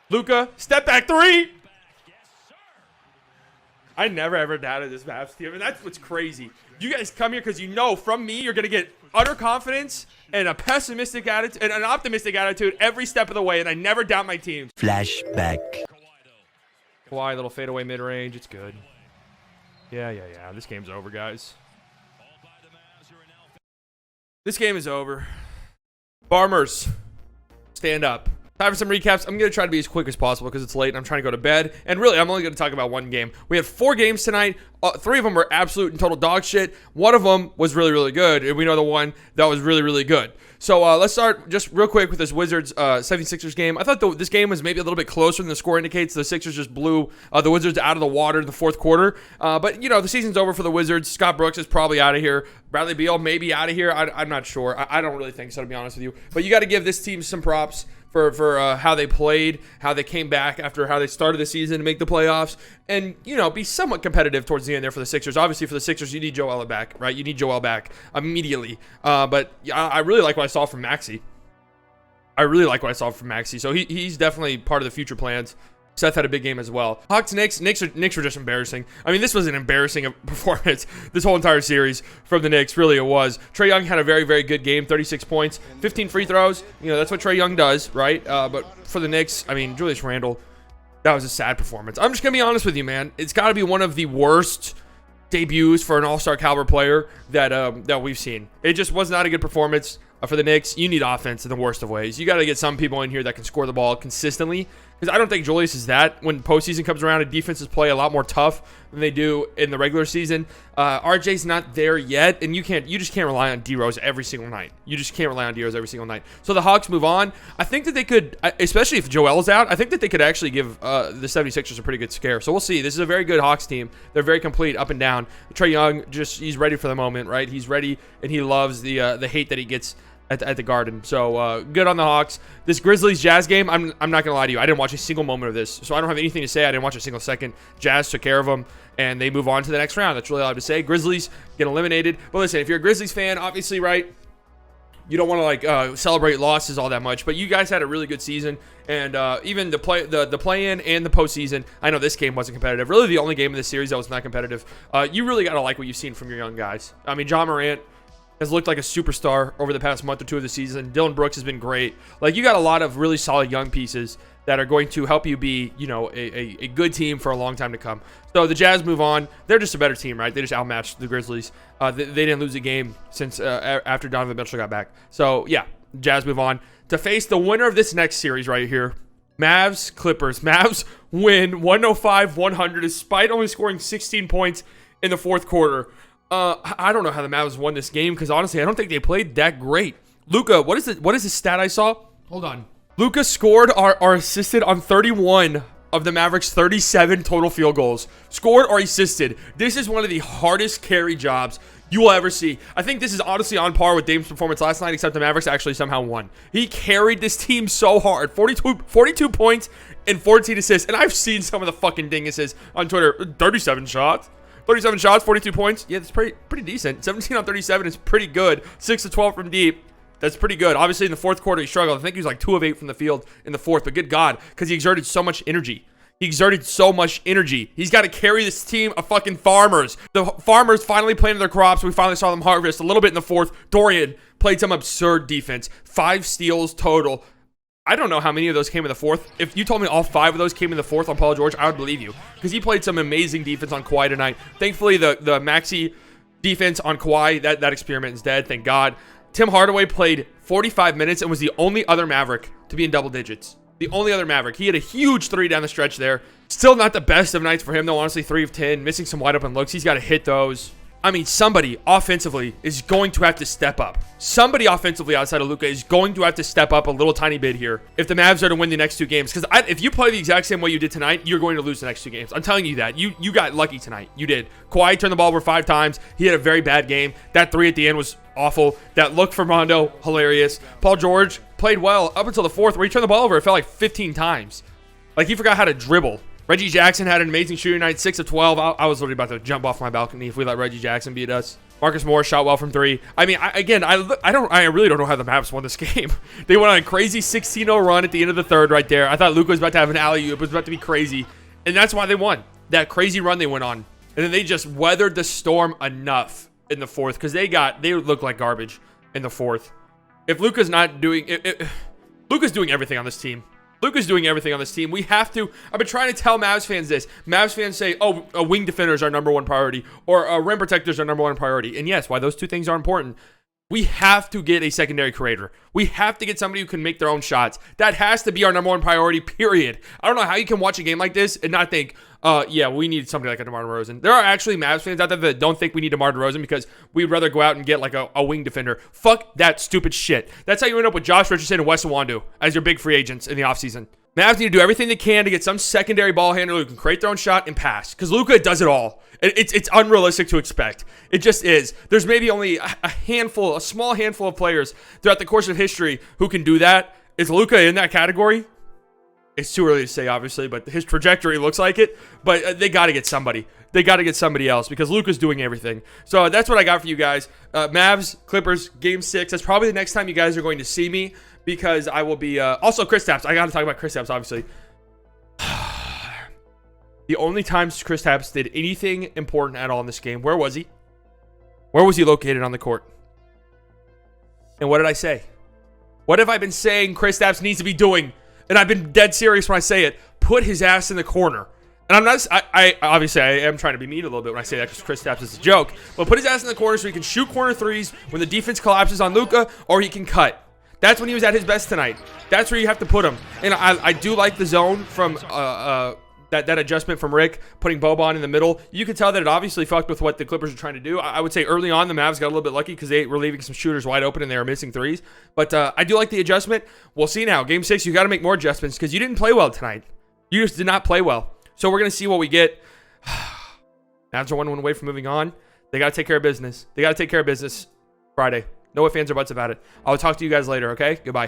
Luka, step back three. I never ever doubted this Mavs team, and that's what's crazy. You guys come here because you know from me you're gonna get utter confidence and a pessimistic attitude and an optimistic attitude every step of the way, and I never doubt my team. Flashback. Kawhi, little fadeaway mid-range. It's good. Yeah. This game's over, guys. This game is over. Farmers, stand up. Time for some recaps. I'm going to try to be as quick as possible because it's late and I'm trying to go to bed. And really, I'm only going to talk about one game. We had 4 games tonight. 3 of them were absolute and total dog shit. One of them was really, really good. And we know the one that was really, really good. So let's start just real quick with this Wizards 76ers game. I thought this game was maybe a little bit closer than the score indicates. The Sixers just blew the Wizards out of the water in the fourth quarter. But, you know, the season's over for the Wizards. Scott Brooks is probably out of here. Bradley Beal maybe out of here. I'm not sure. I don't really think so, to be honest with you. But you got to give this team some props for how they played, how they came back after how they started the season to make the playoffs, and, you know, be somewhat competitive towards the end there for the Sixers. Obviously, for the Sixers, you need Joel back, right? You need Joel back immediately. But I really like what I saw from Maxey. So he's definitely part of the future plans. Seth had a big game as well. Hawks, Knicks were just embarrassing. I mean, this was an embarrassing performance. This whole entire series from the Knicks, really it was. Trae Young had a very, very good game, 36 points, 15 free throws. You know, that's what Trae Young does, right? But for the Knicks, I mean, Julius Randle, that was a sad performance. I'm just going to be honest with you, man. It's got to be one of the worst debuts for an all-star caliber player that we've seen. It just was not a good performance. For the Knicks, you need offense in the worst of ways. You got to get some people in here that can score the ball consistently, because I don't think Julius is that. When postseason comes around and defenses play a lot more tough than they do in the regular season, RJ's not there yet, and you just can't rely on D-Rose every single night. So the Hawks move on. I think that they could, especially if Joel's out, I think that they could actually give the 76ers a pretty good scare. So we'll see. This is a very good Hawks team. They're very complete up and down. Trae Young, he's ready for the moment, right? He's ready, and he loves the hate that he gets at the Garden. So good on the Hawks. This Grizzlies Jazz game, I'm not gonna lie to you, I didn't watch a single moment of this, so I don't have anything to say. I didn't watch a single second. Jazz took care of them, and they move on to the next round. That's really all I have to say. Grizzlies get eliminated. But listen, if you're a Grizzlies fan, obviously, right, you don't want to celebrate losses all that much, but you guys had a really good season, and even the play-in and the postseason. I know this game wasn't competitive. Really, the only game in this series that was not competitive. You really got to like what you've seen from your young guys. I mean, John Morant has looked like a superstar over the past month or two of the season. Dylan Brooks has been great. Like, you got a lot of really solid young pieces that are going to help you be, you know, a good team for a long time to come. So the Jazz move on. They're just a better team, right? They just outmatched the Grizzlies. They didn't lose a game since after Donovan Mitchell got back. So, yeah, Jazz move on to face the winner of this next series right here. Mavs, Clippers. Mavs win 105-100 despite only scoring 16 points in the fourth quarter. I don't know how the Mavs won this game because, honestly, I don't think they played that great. Luka, what is the stat I saw? Hold on. Luka scored or assisted on 31 of the Mavericks' 37 total field goals. Scored or assisted. This is one of the hardest carry jobs you will ever see. I think this is honestly on par with Dame's performance last night, except the Mavericks actually somehow won. He carried this team so hard. 42 points and 14 assists. And I've seen some of the fucking dinguses on Twitter. 37 shots. 37 shots, 42 points. Yeah, that's pretty decent. 17 on 37 is pretty good. 6 of 12 from deep. That's pretty good. Obviously, in the fourth quarter, he struggled. I think he was like 2 of 8 from the field in the fourth. But good God, because he exerted so much energy. He's got to carry this team of fucking farmers. The farmers finally planted their crops. We finally saw them harvest a little bit in the fourth. Dorian played some absurd defense. 5 steals total. I don't know how many of those came in the fourth. If you told me all 5 of those came in the fourth on Paul George, I would believe you. Because he played some amazing defense on Kawhi tonight. Thankfully, the Maxey defense on Kawhi, that experiment is dead. Thank God. Tim Hardaway played 45 minutes and was the only other Maverick to be in double digits. The only other Maverick. He had a huge 3 down the stretch there. Still not the best of nights for him, though, honestly. 3 of 10. Missing some wide open looks. He's got to hit those. I mean, somebody offensively is going to have to step up. Somebody offensively outside of Luka is going to have to step up a little tiny bit here if the Mavs are to win the next 2 games. Because if you play the exact same way you did tonight, you're going to lose the next 2 games. I'm telling you that. You got lucky tonight. You did. Kawhi turned the ball over 5 times. He had a very bad game. That 3 at the end was awful. That look from Rondo, hilarious. Paul George played well up until the fourth where he turned the ball over, it felt like 15 times. Like, he forgot how to dribble. Reggie Jackson had an amazing shooting night, 6 of 12. I was literally about to jump off my balcony if we let Reggie Jackson beat us. Marcus Morris shot well from 3. I mean, I really don't know how the Mavs won this game. They went on a crazy 16-0 run at the end of the third right there. I thought Luka was about to have an alley-oop. It was about to be crazy. And that's why they won. That crazy run they went on. And then they just weathered the storm enough in the fourth because they looked like garbage in the fourth. If Luka's not doing it, Luka's doing everything on this team. Luka's doing everything on this team. We have to. I've been trying to tell Mavs fans this. Mavs fans say, oh, a wing defender is our number one priority, or a rim protector is our number one priority. And yes, why those two things are important. We have to get a secondary creator. We have to get somebody who can make their own shots. That has to be our number one priority, period. I don't know how you can watch a game like this and not think, yeah, we need somebody like a DeMar DeRozan. There are actually Mavs fans out there that don't think we need DeMar DeRozan because we'd rather go out and get like a wing defender. Fuck that stupid shit. That's how you end up with Josh Richardson and Wes Iwundu as your big free agents in the offseason. Mavs need to do everything they can to get some secondary ball handler who can create their own shot and pass. Because Luka does it all. It's unrealistic to expect. It just is. There's maybe only a small handful of players throughout the course of history who can do that. Is Luka in that category? It's too early to say, obviously, but his trajectory looks like it. But they got to get somebody. They got to get somebody else because Luka's doing everything. So that's what I got for you guys. Mavs, Clippers, Game 6. That's probably the next time you guys are going to see me because I will be... also, Kristaps. I got to talk about Kristaps, obviously. The only times Kristaps did anything important at all in this game, where was he? Where was he located on the court? And what did I say? What have I been saying Kristaps needs to be doing? And I've been dead serious when I say it. Put his ass in the corner. And I'm not, obviously I am trying to be mean a little bit when I say that because Kristaps is a joke. But put his ass in the corner so he can shoot corner threes when the defense collapses on Luka, or he can cut. That's when he was at his best tonight. That's where you have to put him. And I do like the zone from that adjustment from Rick, putting Boban in the middle. You can tell that it obviously fucked with what the Clippers are trying to do. I would say early on, the Mavs got a little bit lucky because they were leaving some shooters wide open and they were missing threes. But I do like the adjustment. We'll see now. Game 6, you got to make more adjustments because you didn't play well tonight. You just did not play well. So we're going to see what we get. Mavs are 1 win away from moving on. They got to take care of business. They got to take care of business Friday. No ifs, ands, or buts about it. I'll talk to you guys later, okay? Goodbye.